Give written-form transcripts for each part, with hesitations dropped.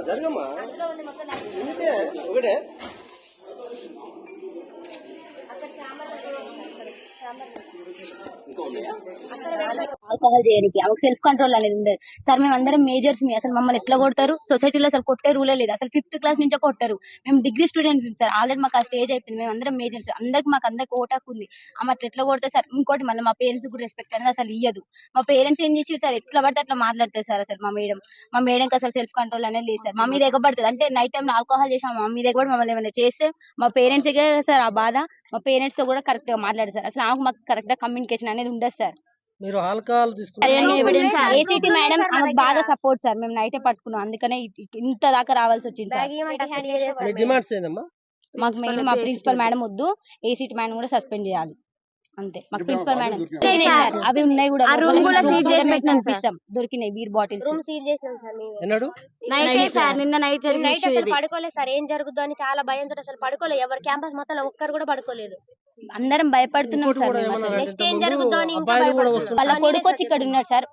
జరగమ్మా ఒకటే ఆల్కహాల్ చేయడానికి ఆమెకు సెల్ఫ్ కంట్రోల్ అనేది ఉండదు సార్. మేము అందరం మేజర్స్ అసలు మమ్మల్ని ఎట్లా కొడతారు? సొసైటీలో అసలు కొట్టే రూలే లేదు. అసలు 5th క్లాస్ నుంచే కొట్టారు. మేము డిగ్రీ స్టూడెంట్స్ సార్. ఆల్రెడీ మాకు ఆ స్టేజ్ అయిపోయింది. మేము అందరం మేజర్స్, అందరికి ఓటాకు ఉంది. ఆమె అట్లా ఎట్లా కొడతారు సార్? ఇంకోటి మళ్ళీ మా పేరెంట్స్ కూడా రెస్పెక్ట్ అనేది అసలు ఇయ్యదు. మా పేరెంట్స్ ఏం చేసి సార్ ఎట్లా పడితే అట్లా మాట్లాడతారు సార్. అసలు మా మేడంకి అసలు సెల్ఫ్ కంట్రోల్ అనేది లేదు సార్. మా మీద ఎగబడుతుంది అంటే నైట్ టైం ఆల్కహాల్ చేసాం మా మీద ఎగబడి మమ్మల్ని ఏమైనా చేస్తే మా పేరెంట్స్ సార్ ఆ బాధ. మా పేరెంట్స్ తో కూడా కరెక్ట్ గా మాట్లాడారు సార్. అసలు మాకు కరెక్ట్ గా కమ్యూనికేషన్ అనేది ఉండదు సార్. మీరు ఆల్కహాల్ ఏసీటీ మేడం ఆమెకు బాగా సపోర్ట్ సార్. మేము నైటే పట్టుకున్నాం, అందుకనే ఇంత దాకా రావాల్సి వచ్చింది సార్. మాకు మెయిన్ మా ప్రిన్సిపల్ మేడం వద్దు, ఏసీటీ మేడం కూడా సస్పెండ్ చేయాలి అంతే. మాకు ప్రిన్సిపల్ మేడం అవి ఉన్నాయి కూడా దొరికినాయి బీర్ బాటిల్స్. రూమ్ సీల్ చేసినాం సార్ మేము. నిన్న నైట్ అసలు పడుకోలేదు సార్. ఏం జరుగుతుందో అని చాలా భయంతో అసలు పడుకోలేదు. ఎవరు క్యాంపస్ మొత్తం ఒక్కరు కూడా పడుకోలేదు. అందరం భయపడుతున్నాం సార్. నెక్స్ట్ ఏం జరుగుతుందో అని వాళ్ళ కొడుకు వచ్చి ఇక్కడ ఉన్నాడు సార్.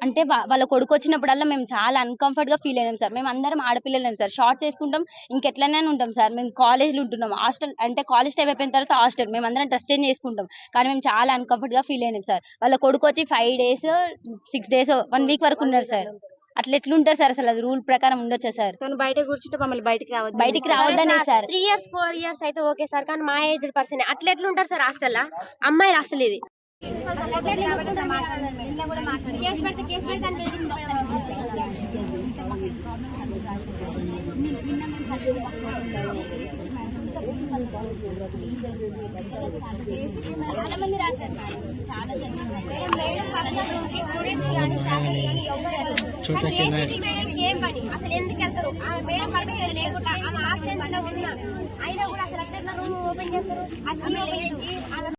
అంటే వాళ్ళ కొడుకు వచ్చినప్పుడల్లా మేము చాలా అన్కంఫర్ట్ గా ఫీల్ అయినాం సార్. మేము అందరం ఆడపిల్లలేం సార్. షార్ట్స్ వేసుకుంటాం, ఇంకెట్లనే ఉంటాం సార్. మేము కాలేజ్లో ఉంటున్నాం. హాస్టల్ అంటే కాలేజ్ టైం అయిపోయిన తర్వాత హాస్టల్ మేము అందరం డ్రెస్ చేంజ్ చేసుకుంటాం. కానీ మేము చాలా అన్కంఫర్ట్ గా ఫీల్ అయినాం సార్. వాళ్ళ కొడుకు వచ్చి 5 days 6 days 1 week వరకు ఉన్నారు సార్. అట్లా ఎట్లుంటారు సార్? అసలు అది రూల్ ప్రకారం ఉండొచ్చా సార్? తను బయట కూర్చుంటే మమ్మల్ని బయటికి రావద్దనే సార్. 3 years 4 years అయితే ఓకే సార్, కానీ మా ఏజ్ పర్సన్ అట్లా ఎట్లుంటారు సార్ హాస్టల్? అమ్మాయిలు అసలు ఇది చాలా మంది రాశారు మేడం, చాలా ఏం పని అసలు ఎందుకు వెళ్తారు? మేడం పర్మిషన్ లేకుండా ఆమె ఆబ్సెన్స్ లో ఉన్నా అయినా కూడా అసలు అట్లా రూమ్ ఓపెన్ చేస్తారు.